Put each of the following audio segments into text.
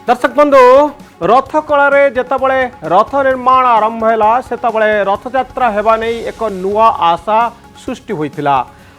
दर्शक बंधु रथ कलारे जेतबळे रथ निर्माण आरंभ हैला सेतबळे रथयात्रा हेबा नै एक नुआ आशा सृष्टि होइतिला।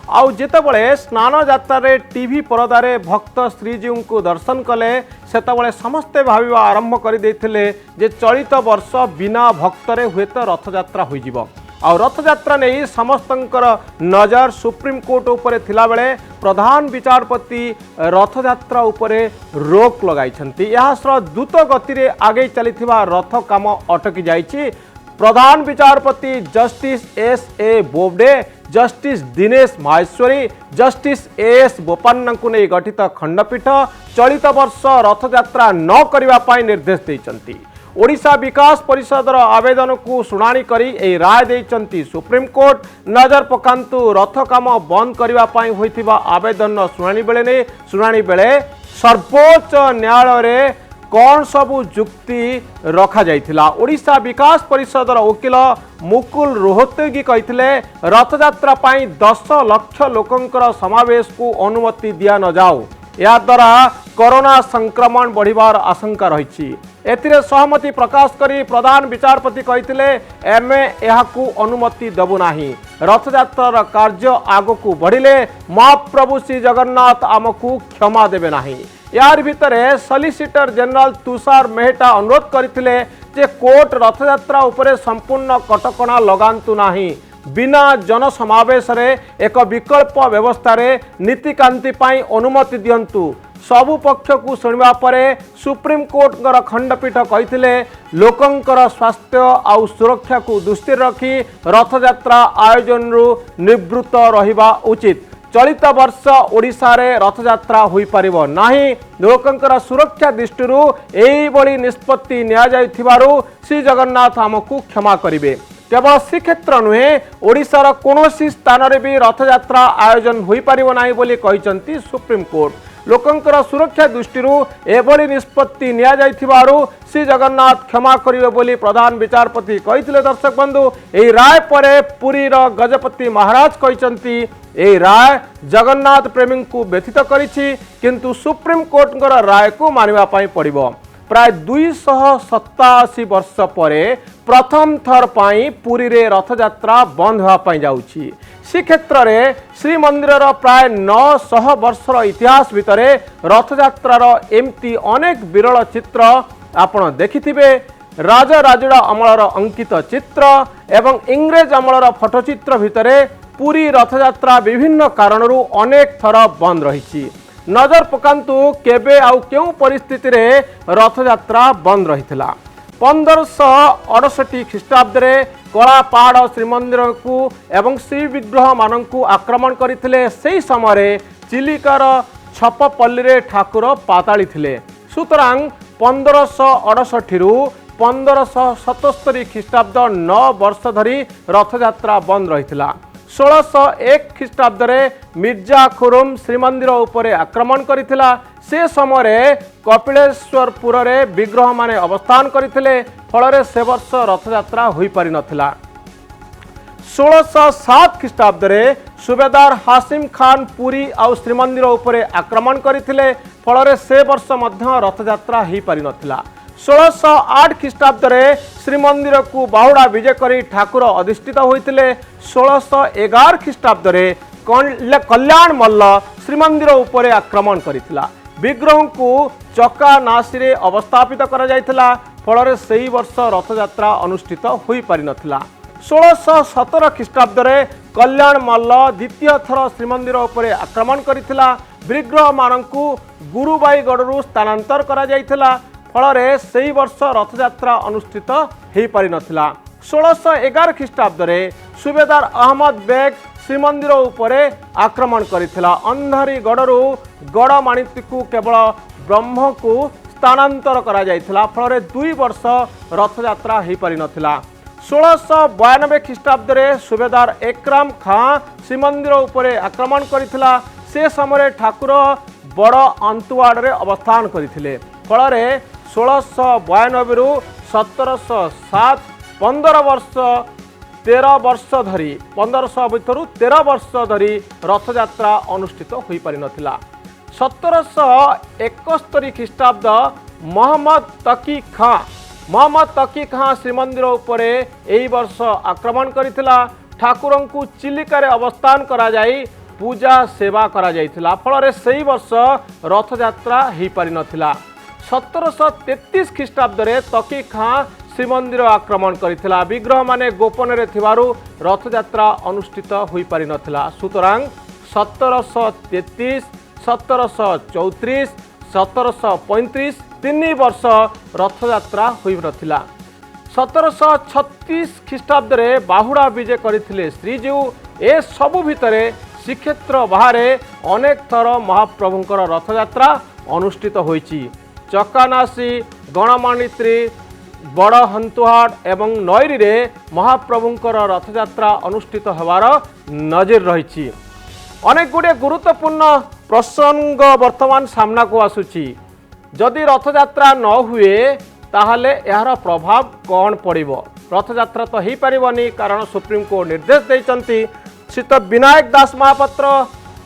आउ जेतबळे स्नान यात्रा टीवी परदारे भक्त श्रीजीव को दर्शन कले सेतबळे समस्ते भाविबा आरंभ कर देथिले जे चलित वर्ष बिना भक्तरे हुएत रथयात्रा होई जिवो। आउ रथयात्रा नहीं समस्तंकर नजर सुप्रीम कोर्ट उपरे थिला बेले प्रधान विचारपति रथयात्रा उपरे रोक लगाइछन्ति। यासर द्रुत गति रे आगे चलिथिबा रथ काम अटकी जाइछि। प्रधान विचारपति justice S A. Bobde, justice Dinesh Maheshwari, justice A S. Bopanna को नहीं गठित खंडपीठ चलित वर्ष रथयात्रा न करबा पई निर्देश दैछन्ति। ओडिशा विकास परिषदर आवेदन को शुणाणी करी ए राय देइचंती सुप्रीम कोर्ट। नजर पकांतु रथ काम बंद करबा पई होइथिबा आवेदन शुणाणी बेले सर्वोच्च न्यायालय रे कौन सबू जुक्ति रखा जाइथिला। ओडिशा विकास परिषदर वकील मुकुल रोहतगी कहिथिले रथयात्रा पई 10 लाख लोकंकर समावेश को अनुमति दिया न जाऊ, या द्वारा कोरोना संक्रमण बढ़िबार आशंका रही। एथिरे सहमति प्रकाश करी प्रधान विचारपति कहिथिले एमे एहाकू अनुमति देबु नाही। रथयात्रार कार्य आगकू बढ़िले महाप्रभु श्री जगन्नाथ आमकू क्षमा देबे नाही। यार भितरे सॉलिसिटर जनरल तुषार मेहता अनुरोध करथिले जे कोर्ट रथयात्रा उपरे संपूर्ण कटकणा लगांतु नाही। बिना जनसमावेश रे एक विकल्प व्यवस्था रे नीतिकांति पाई अनुमति दियंतु। सबु पक्ष को शुणवा परे सुप्रीम कोर्ट खंडपीठ कहिथिले लोकंकर स्वास्थ्य आउ सुरक्षा को दृष्टि रखी रथयात्रा आयोजन रु निवृत्त रहिबा उचित। चलित वर्ष ओडिशा रे रथयात्रा होई परिबो नाही। लोकंकर सुरक्षा दृष्टि रु एई बड़ी निष्पत्ति निया जाइथिबारु श्री जगन्नाथ हमकू क्षमा करिवे। केवल श्रीक्षेत्र नुहे ओडिशार कोनोसी स्थान रे भी रथयात्रा आयोजन होई परिबो नाही बोली कहिसंती सुप्रीम कोर्ट। लोकंकर सुरक्षा दृष्टि एभली निष्पत्ति निया जाइथिबारु श्री जगन्नाथ क्षमा करिवे बोली प्रधान विचारपति कहिथिले। दर्शक बंधु एही राय परे पुरीर गजपति महाराज कहिसंती एही राय जगन्नाथ प्रेमी को व्यथित करिछि, किंतु सुप्रीम कोर्टंकर राय को मानिबा पई पड़िबो। प्राय 287 वर्ष परे प्रथम थर पाई पुरी रे रथयात्रा बंद होआ पई जाउछि। श्रीक्षेत्र रे श्रीमंदिर प्राय 900 वर्षर इतिहास भितरे रथयात्रार एमती अनेक विरल चित्र आपण देखिथिबे। राजा राजुड़ा अमलर अंकित चित्र एवं इंग्रेज अमलर फटोचित्र भितरे पुरी रथयात्रा विभिन्न कारणरू अनेक थर बंद रही। नजर पकांतु केबे आउ केउ परिस्थिति रे रथयात्रा बंद रहिथिला। 1568 ख्रीष्टाब्द रे कला पहाड़ श्रीमंदिर को एवं श्री विग्रह मानकू आक्रमण करथिले। सेही समय चिलिकार छपपल्ली रे ठाकुर पाताली थिले। सुतरां 1568 रु 1577 ख्रीष्टाब्द 9 वर्ष धरी रथयात्रा बंद रहिथिला। 1601 ख्रीष्टाब्द रे मिर्जा खुरुम श्रीमंदिर उपरे आक्रमण करिथिला। से समय कपिलेश्वरपुर रे विग्रह माने अवस्थान करथिले, फल से वर्ष रथयात्रा होई पारि नथिला। 1607 ख्रीष्टाब्द रे सुबेदार हासिम खान पुरी आउ श्रीमंदिर उपरे आक्रमण करथिले, फल से वर्ष मध्य रथयात्रा होई पारि नथिला। 1608 ख्रीष्टाब्द रे श्रीमंदिर को बाहुड़ा विजय करी ठाकुर अधिष्ठित होइतिले। 1611 ख्रीष्टाब्द रे कल्याण मल्ल श्रीमंदिर उपरे आक्रमण करिथिला। विग्रह को चका नासी रे अवस्थापित करा जायथिला, फल सेही वर्ष रथयात्रा अनुष्ठित होई पारि नथिला। 1617 ख्रीष्टाब्द रे कल्याण मल्ल द्वितीय थर श्रीमंदिर उपरे आक्रमण करिथिला। विग्रह मानकू गुरुबाईगढ़ स्थानांतर करा जायथिला, फल से वर्ष रथयात्रा अनुष्ठित हो पारि नथिला। 1611 ख्रीष्टाब्द रे सुबेदार अहमद बेग श्रीमंदिर उपरे आक्रमण करिथिला। अंधारी गढ़रू गढ़माणिती को केवल ब्रह्म को स्थानांतर करा जायथिला, फल 2 वर्ष रथयात्रा हो पारि नथिला। 1692 ख्रीष्टाब्द रे सुबेदार एकराम खां श्रीमंदिर उपरे आक्रमण करिथिला। से समय ठाकुर बड़ अंतुआड़ रे अवस्थान करथिले, फल 1692 रु 1707 15 वर्ष 13 वर्ष धरी 1500 भितर 13 वर्ष धरी रथयात्रा अनुष्ठित हो पारि नथिला। 1771 ख्रीष्टाब्द मोहम्मद तकी खां। मोहम्मद तकी खां श्रीमंदिर उपरे एही वर्ष आक्रमण करिथिला। ठाकुर को चिलिका अवस्थान करा जाई पूजा सेवा करा जाइथिला। फल से वर्ष रथ यात्रा हो पारि नथिला। 1733 ख्रीष्टाब्द तकी खां श्रीमंदिर आक्रमण करथिला। विग्रह माने गोपन रे थिबारु रथ यात्रा अनुष्ठित होई पारि नथिला। सुतरां 1733, 1734, 1735 3 वर्ष रथ यात्रा होई नथिला। 1736 ख्रीष्टाब्द बाहुड़ा विजय करथिले श्रीजीउ। ए सबु भितरे श्रीक्षेत्र बाहरे अनेक थर महाप्रभुंकर रथ यात्रा अनुष्ठित होईची। चकानासी, गणमानित्री, बड़ हंतुहाट एवं नईरी रे महाप्रभुंकर रथ यात्रा अनुष्ठित होवार नजर रही। अनेक गुड़े गुरुत्वपूर्ण प्रसंग वर्तमान सामना को आसुची। जदि रथ यात्रा न हुए ताहले यार प्रभाव कौन पड़िबो? रथ यात्रा तो हो पारिबनी, कारण सुप्रीम कोर्ट निर्देश देइचंती। श्रीत विनायक दास महापात्र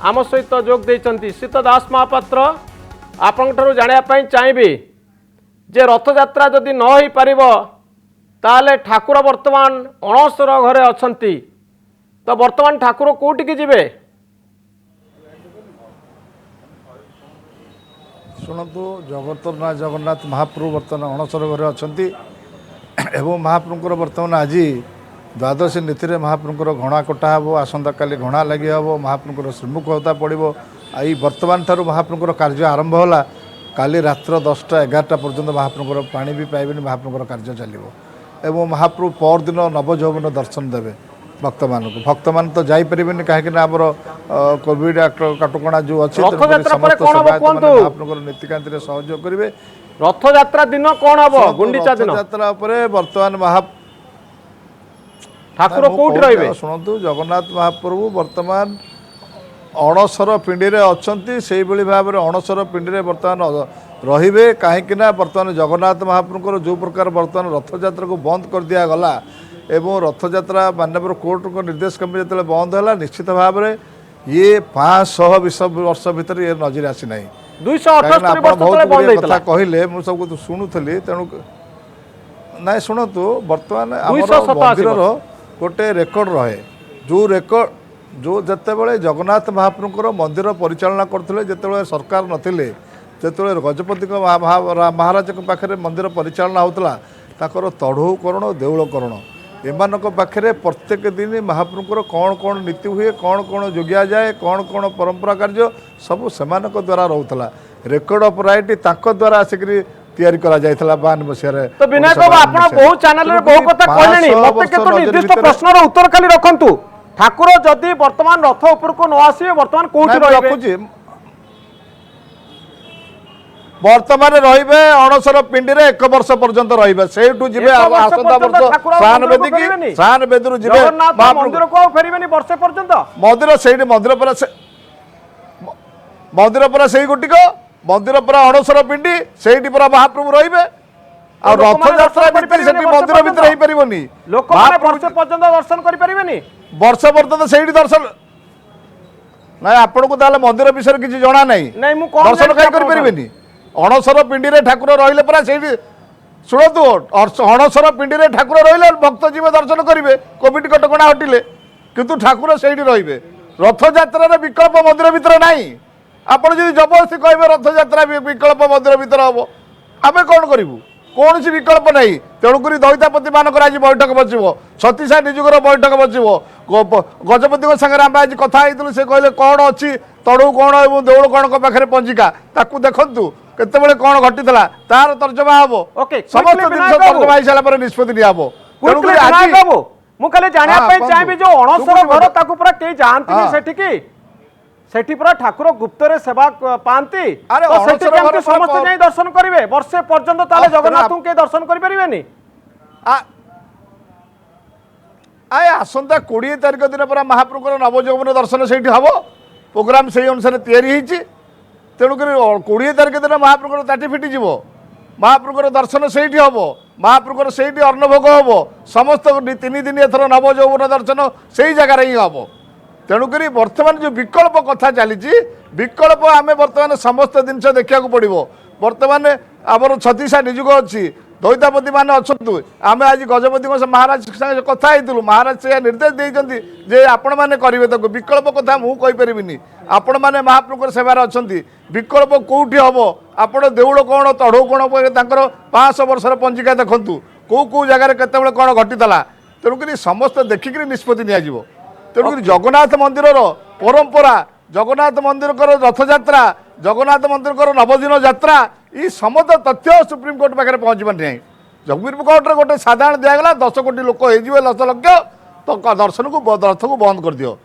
आम सहित जोग देइचंती। श्रीत दास महापात्र आपंठारु जानिया पई चाहिबी जे रथ यात्रा जदि न हो पारिबो ताहले ठाकुर वर्तमान अणसर घरे अछंती, तो वर्तमान ठाकुर कोउठी की जिवे? शुणु, जगतरनाथ जगन्नाथ महाप्रभु बर्तमान अणसर घरे अच्छी एवं महाप्रभुंर बर्तमान आज द्वादशी नीति में महाप्रभुंर घणा कटा हे। आसंता काली घणा लगे हे। महाप्रभुंर श्रीमुख होता पड़ो। आई बर्तमान ठार महाप्रभुंर कार्य आरंभ होला। काली रात्र 10टा 11टा पर्यंत महाप्रभुंर पानी भी पाइबे। महाप्रभुंर कार्य चलो एवं महाप्रभु परदिन नवजौवन दर्शन देवे भक्त मान को। भक्त मान तो जापर कहीं कोविड कटकणा जो अच्छी महाप्रभु नीतिकांति सहयोग करेंगे। रथ यात्रा दिन कौन हम? गुंडीचा दिन यात्रा बर्तमान ठाकुर कोउठी रहिबे? शुणु, जगन्नाथ महाप्रभु बर्तमान अणसर पिंडी रे अछंती। से भली भाव में अणसर पिंडी रे बर्तमान रहिबे। कहीं बर्तमान जगन्नाथ महाप्रभुंर जो प्रकार बर्तमान रथ यात्रा को बंद कर दिया गला एवं रथ यात्रा माननीय कोर्ट को निर्देश क्रम जो बंद है, निश्चित भाव में ये 500 वर्ष भितर ये नजर आसी ना। 278 कथा कहले मुझे सब शुणुली तेणु ना शुणु। बर्तमान मंदिर गोटे रेकर्ड रहे जो रेकर्ड जो जितेबाला जगन्नाथ महाप्रभुंर मंदिर परिचालना करते जिते सरकार नथिले, जिते गजपति महाराज पाखे मंदिर परिचालना होता ताकर तढ़ौकरण देउलकरण एमान पाखे प्रत्येक दिन महाप्रभुंर कौन कौन नीति हुए, कौन कौन जोगिया जाए, कौन कौन परंपरा कार्य सब से द्वारा रोला। रेकर्ड ऑफ राइट द्वारा आसिक तैयारी करा जायथला 52 मसिया। तो विनायक बाबू आपण बहु चैनल रे बहु कथा कहलेनी, मते केतो निर्दिष्ट प्रश्नर उत्तर खाली रखंतु। ठाकुर जदि वर्तमान रथ ऊपर को न आसी वर्तमान कोठी रहिबे? वर्तमान रहिबे अणसर पिंडी रे 1 वर्ष पर्यंत रहिबे। सेठू जिबे आसंता वर्ष शान बेदी की शान बेदरु जिबे जगन्नाथ मंदिर को फेरिबेनी वर्ष पर्यंत। मंदिर सेठी मंदिर पर सेही गोटी को मंदिर पर अणसर पिंडी सेठी पर महाप्रभु रहिबे। आ रथ यात्रा भीतर सेठी मंदिर भीतर रहि परिबोनी। लोक माने वर्ष पर्यंत दर्शन करि परिबेनी। वर्ष पर्यंत सेठी दर्शन ना आपन को ताले मंदिर विषय किछि जणा नाही। नहीं मु कोन दर्शन कहि करि परिबेनी। अणसर पिंडी रे ठाकुर रहिले परा सेठी शुणु। अणसर पिंडी रे ठाकुर रहिले भक्त जीव दर्शन करिवे कोविड कटकणा हटिले, किंतु ठाकुर सेठी रहिबे। रथ यात्रा रे विकल्प मंदिर भीतर नाही। आपण जदि जबरदस्ती कहबे रथ यात्रा विकल्प मंदिर भीतर हम आमे कोन करिवु? कौन सी विकल्प नहीं। तेणुक दईतापति मानक आज बैठक बसो, सतीशा निजुगर बैठक बसो। गजपति सागर आम आज कथा से कहले कौन अच्छी तड़ू कौन और देउल कौन पाखे पंजिका ताकू देखु केतबेले कौन घटी तार तर्जमा हम। समस्त तर्जमा हो सारा निष्पत्ति नियाब। मुझे जानापी चाहिए जो अणसर घर ताकू पूरा कई जानती सेठिकी सेठी पूरा ठाकुर गुप्त रे सेवा पांती। तो समस्त जाई दर्शन करिवे वर्षे पर्यंत ताले जगन्नाथ के दर्शन करि परिबेनी। आए आसंता 20 तारिख दिन पर महाप्रभुर नवजौवन दर्शन सेठी हबो। प्रोग्राम से अनुसार तैयारी होईची। तेणुक 20 तारिख दिन महाप्रभुर ताटी फिटी जीवो। महाप्रभुर दर्शन सेठी हबो। महाप्रभुर सेठी अन्नभोग हबो। समस्त 3 दिन एथर नवजौवन दर्शन सेही जगह ही हबो। तेणुक बर्तमान जो विकल्प कथा चली विकल्प आम बर्तमान समस्त जिनस देखा पड़ो। बर्तमान आमर 36 निजुग अच्छी दईतापति मान अच्छु आम आज गजपति महाराज संगे कथा होइलु महाराज से निर्देश देइछन्ति जे आपण माने करिवे ताको विकल्प कथा मु कहि परिबिनी आपण माने महाप्रभु सेवार अछन्ति विकल्प कोठी हबो आपण देउळ कोण तढौ कोण तांकर 500 वर्षर पंजिका देखंतु को जगार केतेबेले कोण घटितला तेणुक समस्त देखिक निष्पत्ति नियाजिवो तेणुक जगन्नाथ मंदिर परंपरा जगन्नाथ मंदिर रथयात्रा जगन्नाथ मंदिर नवदिन यात्रा ये समस्त तथ्य सुप्रीमकोर्ट पाखे पहुँचबार नहीं सुप्रीमकोर्ट गोटे साधारण दिगला 10 कोटी लोक हो 10 लक्ष तो दर्शन को रथ को बंद कर दियो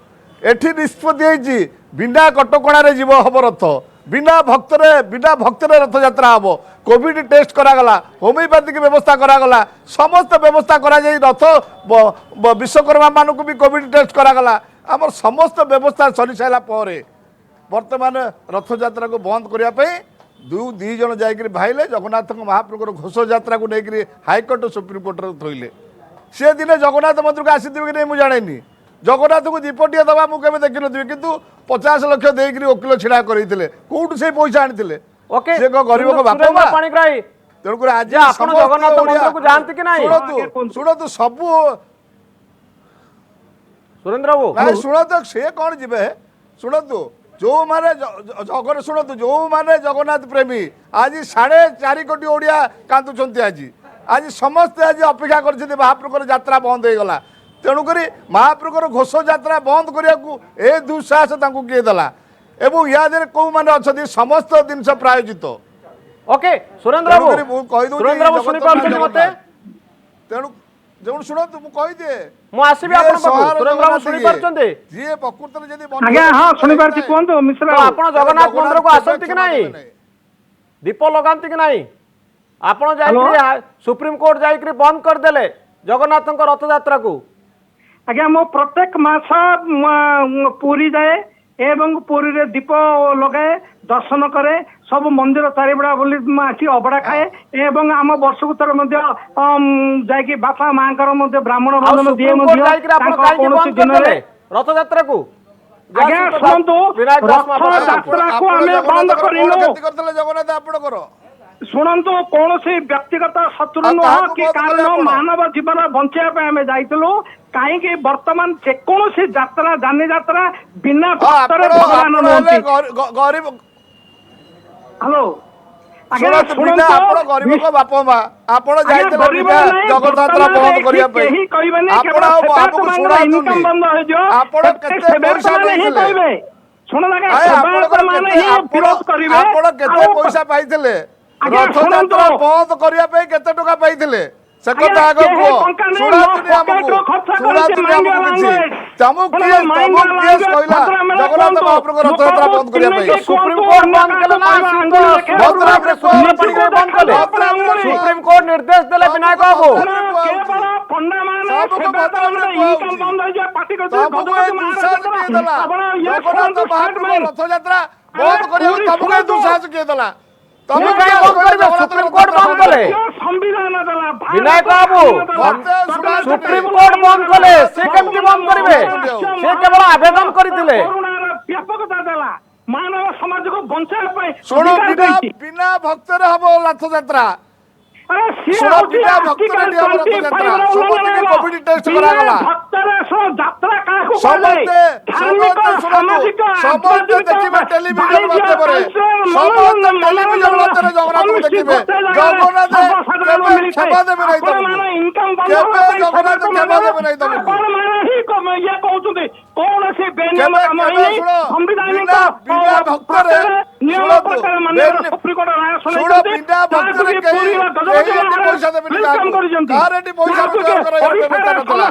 एठी निष्पत्ति बिना कटकणार जीव हम रथ बिना भक्तरे रथयात्रा हम कोविड टेस्ट करागला होमिओपैथिक व्यवस्था करागला समस्त व्यवस्था करा जाई रथ विश्वकर्मा मानक भी कोविड टेस्ट करागला आमर समस्त व्यवस्था सरी सारा पर वर्तमान रथयात्रा को बंद करने दी जन जाकर भाईले जगन्नाथ महाप्रभुर घोष यात्रा को लेकर हाइकोर्ट सुप्रीमकोर्ट थोइले सी दिन जगन्नाथ मंदिर को आसीथे कि नहीं मुझे जानी जगन्नाथ को दीपटिया दबा मुझे देखी नी कि 50 लक्ष देकर वकिल छिड़ा करते कौटू से पैसा आनी ओके से गरीब को बापा तेणुक आज जगन्नाथ मंदिर को जानते कि नहीं शुणु सबू सुरेंद्र बाबू शुणु सी कौन जी शुणु जो माने शुणु जो माने जगन्नाथ प्रेमी आज 4.5 कोटी ओडिया कांदुंट आज समस्ते आज अपेक्षा कर महाप्रभुर यात्रा बंद हो गला तेणुक महाप्रभुर घोष यात्रा बंद करने को ए दुस्साहस किए देला एवं या कौ मैंने अच्छा समस्त जिनस प्रायोजित ओके सुरेंद्र बाबू सुरेंद्र बाबू सुनि पाउछन मते तेणु जो शुणु मु कहि दिए मु आसीबी आपन पाखु सुरेंद्र बाबू सुनि पारछन्ते जे प्रकृति जदी आज्ञा हां सुनि पारछि कोन मिश्रा आपन जगन्नाथ मंदिर को आसंती कि नहीं दीप लगांती कि नहीं आपन जाई सुप्रीम कोर्ट जाई बंद कर देले जगन्नाथ रथ यात्रा को आज्ञा मो प्रत्येक मास पुरी जाए एवं पुरी रे दीप लगाए दर्शन करे सब मंदिर चारिबड़ा बोली आसी अबड़ा खाए एवं आम वर्ष को थर जाकि बापा माँ ब्राह्मण बंधन दिए रथ यात्रा को आज्ञा शुणु रथ यात्रा को आम बंद कर जगन्नाथ आपणकर शुणु कौन से व्यक्तिगत शत्रु नुह कि कारण मानव जीवन बचाई आम जाइलु कहीं बर्तमान जेकोसी यात्रा जानी यात्रा बिना भगवान गरीब हेलो गरीब को बाप माँ आप जगन्नाथ बंद पैसा पाई रथ यात्रा बंद करने केते टका पाई से कथा आगे कह शुणातुनी हमको चमुक केस कहला जगन्नाथ महाप्रभु रथ यात्रा बंद करने सुप्रीम कोर्ट बंद कले ना बंद कले सुप्रीम कोर्ट निर्देश देले विनायक बाबू पंडा माने इनकम बंद हो जाए पार्टी को जगन्नाथ महाप्रभु रथ यात्रा बंद करने तमको दुस्साहस किए देला सुप्रीम कोर्ट बंद कले विनायक बाबू सुप्रीम कोर्ट बंद कले से केमती बंद करिवे से केवल आवेदन करथिले व्यापकता देला मानव समाज को बंचाए सुनो बिना भक्तर हबो रथ यात्रा सुनो बिना भक्तर हबो रथ यात्रा समस्त के कोविड टेस्ट करा गला भक्तर सो यात्रा का को समस्त देखिबे टेलीविजन माध्यम रे समस्त टेलीविजन माध्यम रे जगन्नाथ को देखिबे जगन्नाथ केबे क्षमा देबे नहीं तमको इनकम बंद केबे जगन्नाथ क्षमा देबे नहीं तमको कोन माने ही को ये कहउछुते कोन से बेनियम काम नहीं संविधानिक बिना भक्तर नियम प्रकार माने सुप्रीम कोर्ट राय सुनो बिना भक्तर के पैसा देबे नहीं कारेटी पैसा रोजगार करे व्यवस्था नतला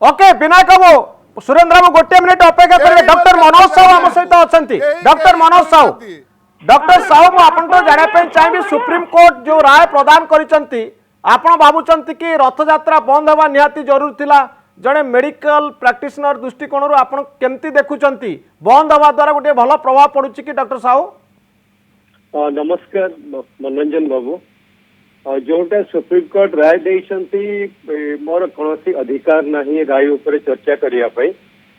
ओके विनायक बाबू सुरेंद्र बाबू गोटे मिनिट अपेक्षा करेंगे डॉक्टर मनोज साहू आम सहित अच्छा डॉक्टर मनोज साहू डॉक्टर साहू आपन तो जाना चाहिए सुप्रीम कोर्ट जो राय प्रदान करिसंती आपण भाबुचंती कि रथ यात्रा बंद हवा निहाती जरूर थिला जड़े मेडिकल प्रैक्टिशनर दृष्टिकोण आपण केमती देखुचंती बंद हवा द्वारा गोटे भल प्रभाव पड़ुची कि डॉक्टर साहू नमस्कार मनोरंजन बाबू जोटा सुप्रीम कोर्ट राय देइछंती मोर कोनोसी अधिकार नाही राय ऊपर चर्चा करिया पई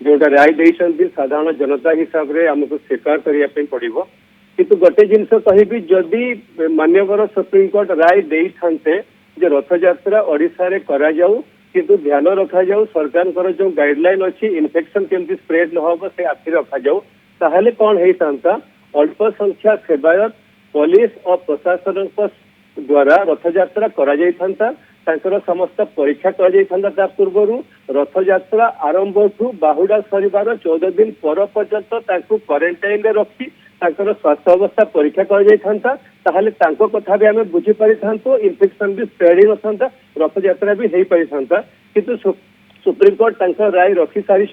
जोटा राय देइछन्ति साधारण जनता हिसाब रे हमको स्वीकार करिया पे पड़िबो किंतु गोटे जिनस कहबी जदि मान्यवर सुप्रीम कोर्ट राय देइथान्ते जे रथ यात्रा ओडिसा रे करा जाऊ किंतु ध्यान रखा जाऊ सरकार जो गाइडलाइन अच्छी इन्फेक्शन केमती स्प्रेड न हो से आखि रखा जाऊ ताहले कौन होता अल्प संख्या सेवायत पुलिस और प्रशासन द्वारा रथ यात्रा करा जाइथान्ता तांकर समस्त परीक्षा करा जाइथान्ता ता पूर्वरु रथ यात्रा आरंभ ठू बाहुडा सरिबार 14 दिन पर पर्यंत तांको क्वारंटाइन रे रखी तांकर स्वास्थ्य अवस्था परीक्षा करा जाइथान्ता ताहले तांको कथा भी हमें बुझी परिथान्तो इन्फेक्शन भी स्प्रेड नथान्ता रथ यात्रा भी हेई परिथान्ता किंतु सुप्रीम कोर्ट तांकर राय रखी सारी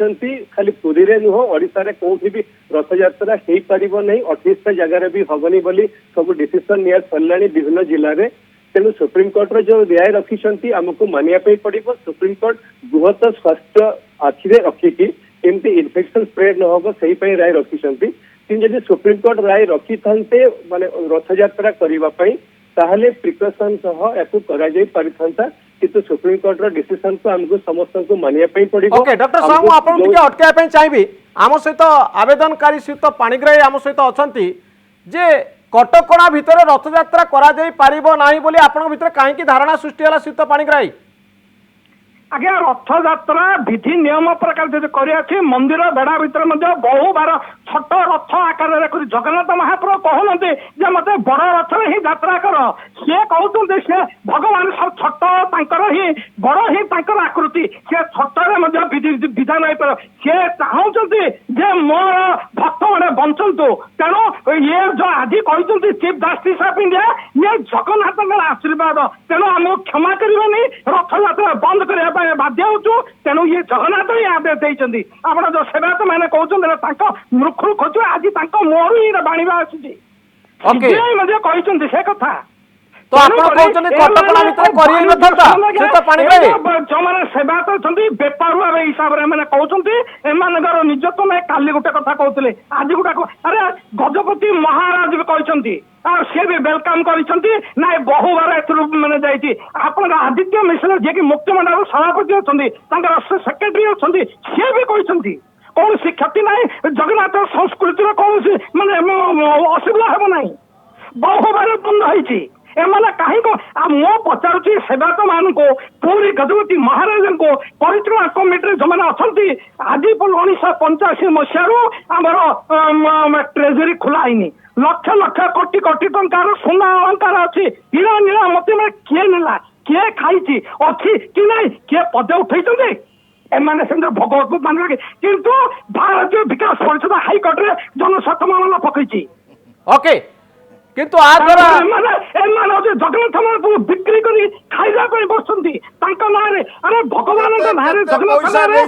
खाली पुरी रे नुह ओडिसा रे कोठी भी रथ यात्रा हेई परिबो नहीं 28 जगह भी हबनी बोली सब डिसीजन निया सरलानी विभिन्न जिल्ला रे तेणु सुप्रीम कोर्ट रो जो राय रखी आमको मानिया पे पड़िबो सुप्रीम कोर्ट बृहत स्वास्थ्य आखिरे रखिकी एमती इन्फेक्शन स्प्रेड न होबो सही पे राय रखी किंतु जदि सुप्रीम कोर्ट राय रखी थांते माने रथ यात्रा करिबा पई ताहले प्रिकॉशन सह याकु करा जाई परिथांता किंतु सुप्रीम कोर्ट रो डिसीजन को हमको समस्त को मानिया पे पड़िबो ओके डॉक्टर साहब मु आपन टिके अटकाय पे चाहिबी आम सहित आवेदनकारी सहित पाणिग्राही आम सहित अछंती जे कटकणा भितर रथ यात्रा करा जाई पारिबो नाही बोली आपन भितर काहे की धारणा सृष्टि होला सहित पाणिग्राही आज्ञा रथ यात्रा विधि नियम प्रकार जो कर मंदिर बेड़ा भीतर बहु बार छोट रथ आकार जगन्नाथ महाप्रभु कहते जे मत बड़ रथ ही यात्रा कर सी कहते सी भगवान सब छोट ही बड़ ही आकृति सी छोटे विधान हो पार सी चाहते जे मोर भक्त मैंने बंचतु तेणु ये जो आज कहते चीफ जस्टिस ऑफ इंडिया ये जगन्नाथ आशीर्वाद तेणु आमको क्षमा करनी रथ यात्रा बंद करने बाध्य हो तेणु ये जगन्नाथ ही आदेश देते आप जो सेवायत मैंने कहते मृक्षु खोजु आज मोहर ही बाणीवा आसुची से कथा तो आपण कहउछन कटकणा भितर करिए नथता से तो पाणिग्राही जो माने सेवायत अछंती बेपारुआ हिसाब रे माने कहउछंती एमानगर निजत्व नै काली गुटे कथा कहउतले आज गुटा अरे गजपति महाराज भी कहउछंती और से भी वेलकम करिसंती ना बहु बार एथरु माने जाईती आपण आदित्य मिश्र जे कि मुक्तिमंडल सभापति अछंती तांकर सेक्रेटरी अछंती से भी कहउछंती कौन सी क्षति ना जगन्नाथ संस्कृति कौन सी माने असुविधा हे ना बहु बार बंद होईची एमाने कहीं को मो पचारुची सेवायत मान को पूरी गजपति महाराज को परिचालना कमिटी जो मैंने अच्छा आज 1985 मसीह आमर ट्रेजरी खुला है लक्ष लक्ष कोटी कोटी टंकार सुना अलंकार अच्छी हीरा नीला मत किए नेला किए खाई अच्छी कि ना किए पद उठे एमाने भगवत मान किंतु भारतीय विकास परिषद हाइकोर्ट रे जनस्वार्थ मामला पकई ओके किंतु आ द्वारा जगन्नाथ महाप्रभु बिक्री करी खाइबा पे बसंती तांका नारे अरे भगवान के नारे जगन्नाथ नारे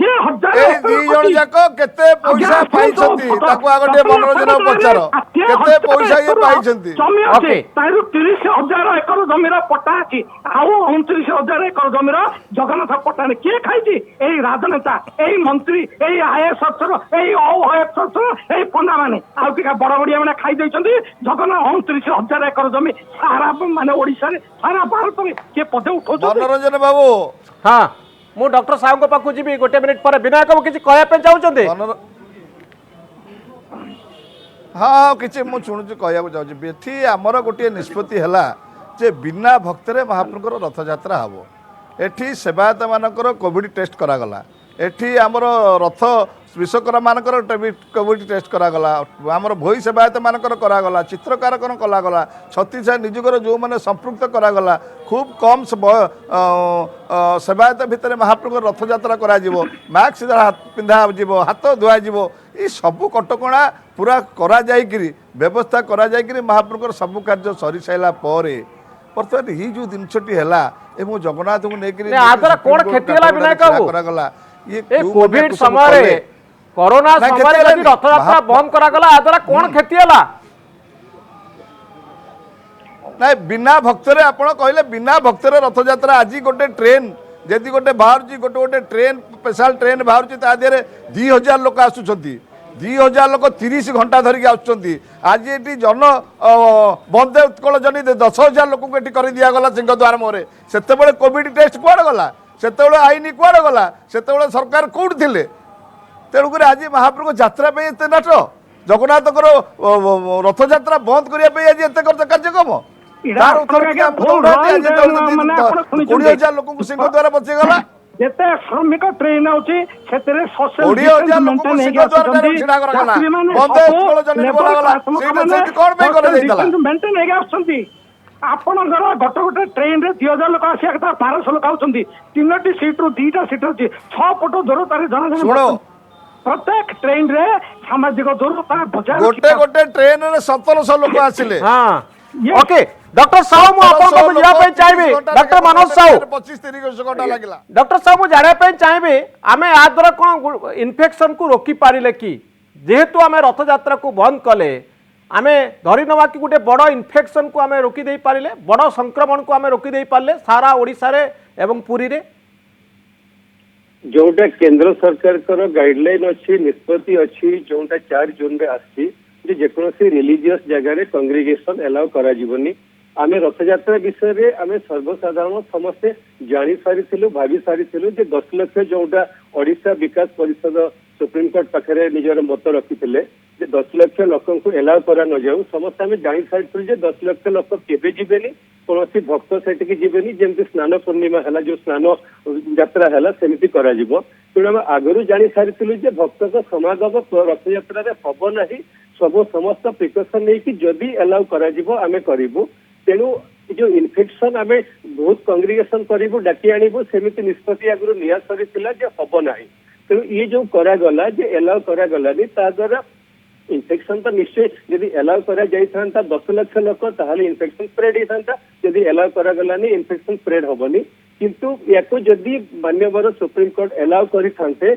के हजार ए दी जण जाको केते पैसा पाइछंती ताको आगटे मनोरंजन पचार केते पैसा ये पाइछंती ओके तारु 30,000 एकर जमीर पट्टा अछि आउ 29,000 एकर जमीर जगन्नाथ पट्टा ने के खाइछि एई राजनेता एई मंत्री एई आईएएस अफसर एई ओएएस अफसर एई पंडा माने आउ के बड़ बड़िया माने खाइ दैछंती जगन्नाथ 29,000 एकर जमी सारा माने ओडिसा रे सारा भारत में के पद उठो मनोरंजन बाबू हां मु डॉक्टर साहब को पाखु जीबी गोटे मिनिट पर विनायक को किछि कहया पे चाहउचंते हाँ किसी मुझे शुणुची कहूँ चाहूँगी बेठी आमर गोटे निष्पत्ति है जे बिना भक्तरे महाप्रभुर रथ यात्रा हम एठी सेवायत मानकर कोविड टेस्ट करागला एठी आमर रथ विश्वकर्मा मानकर कोविड टेस्ट करागला आमर भोई सेवायत मानकर करागला चित्रकार कलागला 36 निजुगर जो मैंने संपृक्त करागला खूब कम सेवायत भितर महाप्रभु रथ यात्रा करा मास्क पिंधा हाथ धुआ ये सबू कटकणा पूरा करा जाइकरी व्यवस्था करा जाइकरी महाप्रभुर सबू कार्य सरी साइला परे बर्तमान ये जो जिनसटी है जगन्नाथ को लेकर कोन खेती हला विनायक बाबू करागला ये कोविड समय कोरोना समय रथ यात्रा बंद करागला आ द्वारा कोन खेती हला ना बिना भक्तरे आपण कहले बिना भक्तरे रथ यात्रा आज गोटे ट्रेन जदि गोटे बाहर गोटे गोटे ट्रेन स्पेशल ट्रेन बाहर ता देहरे 2000 लोक आसुछंती 2000 लोक 30 घंटा धरिक आसुछंती आज ये जन बंदे उत्कल जनी 10,000 लोक को एटी कर दिया गला सिंहद्वार मोरे सेते कोविड टेस्ट कुआड़ गला सेते आईन कुआड़ गला सेते सरकार कोड थिले तेणुक आज महाप्रभु यात्रा पे एत नाट जगन्नाथ रथयात्रा बंद करने आज एत कार्यक्रम तार उत्तर टिके हमको दौड़ाती। 20,000 लोक सिंह द्वारा बचीगला ଯେତେ ଶ୍ରମିକ ଟ୍ରେନ ଅଛି ସେଥିରେ 20,000 ଲୋକଙ୍କୁ ସିଂହ ଦ୍ୱାର ଛିଡା କରାଗଲା ବନ୍ଦେ ଉତ୍କଳ ଜନନୀ ବୋଲାଗଲା ସେଇଟା ସେଇଠି କଣ ପାଇଁ କରାଯାଇଥିଲା ମେଣ୍ଟେନ ହେଇକି ଆସୁଛନ୍ତି। ଆପଣଙ୍କର ଗୋଟେ ଟ୍ରେନରେ 2,000 ଲୋକ ଆସିବା କଥା 1,200 ଲୋକ ଆଉଛନ୍ତି। 3ଟି ସିଟ୍ରୁ 2ଟା ସିଟ୍ ଅଛି 6 ଫୁଟ ଦୂରତାରେ ଜଣେ ପ୍ରତ୍ୟେକ ଟ୍ରେନରେ ସାମାଜିକ ଦୂରତା ବଜାୟ ଗୋଟେ ଟ୍ରେନରେ 1700 ଲୋକ ଆସିଲେ। ओके डॉक्टर साहू मु आपन को बुझा पे चाहिबे डॉक्टर मनोज साहू 25-30 घंटा लागला। डॉक्टर साहू मु जाने पे चाहिबे आमे आ द्वारा कोन इन्फेक्शन को रोकी पारिले कि जेहेतु आमे रथ यात्रा को बंद कले आमे धरि नवा कि गुटे बड़ इन्फेक्शन को आमे रोकी देई पारिले बड़ संक्रमण को आमे रोकी देई पारले सारा ओडिसा रे एवं पुरी रे जोटा केंद्र सरकार कर गाइडलाइन अच्छी निष्पत्ति अच्छी जोटा 4 जून रे आसी जे जेकोसी रिलीजियस जगह रे कांग्रेगेशन अलाउ करा जीवनी आमे रथयात्रा विषय रे आमे सर्वसाधारण समस्ते जानी सारी भावी सारी जे 10 लाख जोटा ओडिशा विकास परिषद सुप्रीम कोर्ट पाखे निजर मत रखिथिले जे 10 लाख लोक को एलाउ करा न जाऊ समस्त आमे जानी सारी जे 10 लाख लोक केबे जीवेनी कौन भक्त सेटिकी जीवेनी जमती स्नान पूर्णिमा है जो स्नान यात्रा है सेमती करा जीवो तेणु आम आगु जानी सारी जे भक्त समागम रथयात्रा हम ना सब समस्त प्रिकसन नहीं जदि एलाउ करा जीवो आमे करिवु तेणु जो इन्फेक्शन आम बहुत कंग्रिगेशन करूँ डाकी आणबू सेमती निष्पत्ति आगु निया सरी हम ना तेणु ये जो करागला जे एलाउ करागलानी द्वारा इन्फेक्शन तो निश्चय यदि एलाउ करा जाइथांता 10 लाख लोक ताहले इन्फेक्शन स्प्रेड होता यदि एलाउ करागलानी इन्फेक्शन स्प्रेड हेनी किंतु याको जदि मान्यवर सुप्रीम कोर्ट एलाउ करिथांते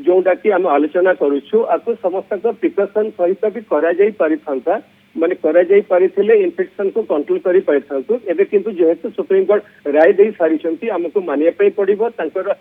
जोटा कि आम आलोचना करूछु आको समस्त प्रिकसन सहित भी करा जाई परिथांता माने करा जाई परिथिले इन्फेक्शन को कंट्रोल करि परिथांतु एबे किंतु जेहेतु सुप्रीम कोर्ट राय दे सारिछंती हमको मानिया पई पड़िबो तांकर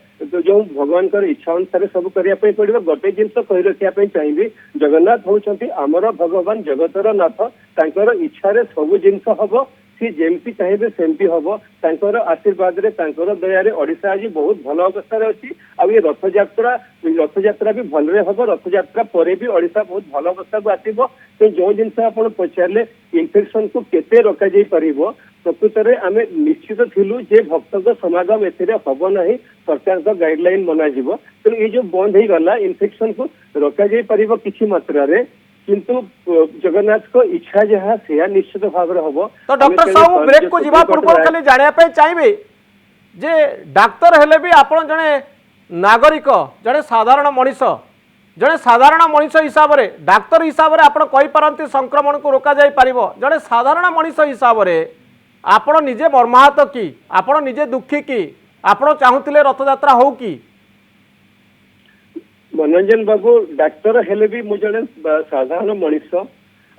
जो भगवान कर इच्छा अनुसार सब करिया पई पड़िबो गोटे जिंस कहि रखिया पई चाहिबी जगन्नाथ होउछंती हमर भगवान जगतर नाथ तांकर इच्छा रे सब जिंस हबो सी जेमती चाहिए सेमती हम तांकर आशीर्वाद रे तांकर दया रे ओडिशा आज बहुत भल अवस्था अच्छी आ ये रथयात्रा भी भलरे हम रथयात्रा पर भी ओडिशा बहुत भल अवस्था को आसब तो जो जिनस आप पचारे इन्फेक्शन को केते रोक जाई परिबो प्रकृत में आम निश्चित थिलु जे भक्त समागम एथिरे हम ना सरकार का गाइडलाइन मना जीवो तेणु ये जो बंद हो गला इन्फेक्शन को रोक जाई परिबो किछि मात्रा रे किंतु जगन्नाथ को इच्छा जहाँ से निश्चित भाव हम तो डॉक्टर साहब ब्रेक को जीवा पूर्व खाली जानिया पे चाहिए जे डाक्तर हेले भी आपण जने नागरिक जने साधारण मनीष हिसाब रे डाक्तर हिसाब रे आपण कहि पारंती संक्रमण को रोका जाई परिबो जने साधारण मनीष हिसाब रे आपण निजे मर्माहत की आपण निजे दुखी की आपण चाहुतिले रथयात्रा हो की मनोरंजन बाबू डाक्तर हेले भी मु जने साधारण मनीष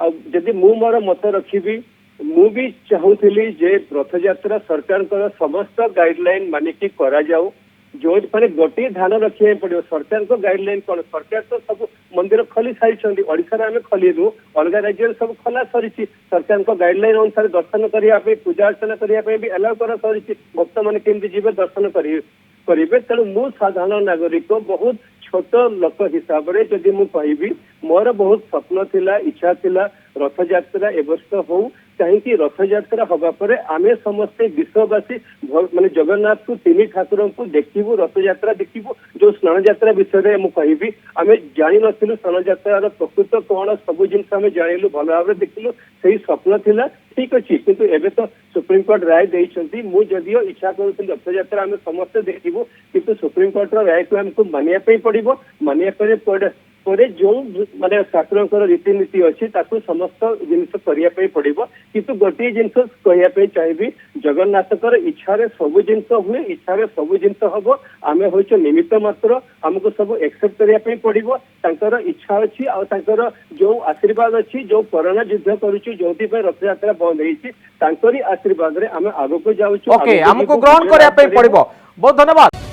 आदि मु मोर मत रखी मु भी चाहूली जे रथयात्रा सरकार समस्त गाइडलाइन मानिकी करा जाऊ जो माने गोटे ध्यान रखा पड़ो सरकार को गाइडलाइन कौन सरकार तो सब मंदिर खोली सारी ओडिशा आम खोलू अलग राज्य सब खोला सरी सरकार को गाइडलाइन अनुसार दर्शन करने पूजा अर्चना करने भी एलाउ कर सरी भक्त मैंने केमती जीवे दर्शन करेंगे तेणु मु साधारण नागरिक बहुत छोट लोक हिसाब से जदि मु कहबी मोर बहुत स्वप्न थिला इच्छा थिला रथयात्रा ए वर्ष हो कहीं रथयात्रा हवा पर आमे समस्ते विश्ववासी माने जगन्नाथ को 3 ठाकुर को देखिबू रथयात्रा देखिबू जो स्नान यात्रा विषय में कहबी आमे जानि नथिलु स्नान यात्रार प्रकृत कौन सब जिनस आमे जानिलु भल भाव देखिलु सही स्वप्न थिला ठीक अच्छी किंतु एबे तो सुप्रीम कोर्ट राय देइछंती मु जदियो इच्छा करूଥିଲି रथयात्रा आमे समस्ते देखिबू किंतु सुप्रीम कोर्ट राय को हमको मानिया पे पड़िबो मानिया पर जो माने ठाकुर रीतिनीति अच्छी समस्त जिनस करने पड़ो किंतु गोटे जिनस कहवाई चाहिए जगन्नाथकर इच्छा सब जिनस हुए इच्छा सब जिनस हम आम हो निमित्त मात्र आमको सब एक्सेप्ट करने पड़ो तांकर इच्छा अच्छी आर जो आशीर्वाद अच्छी जो कोरोना युद्ध करुचु जो रथयात्रा बंद होती आशीर्वाद आम आगक जाऊँ ओके हमको ग्रहण करने पड़ो बहुत धन्यवाद।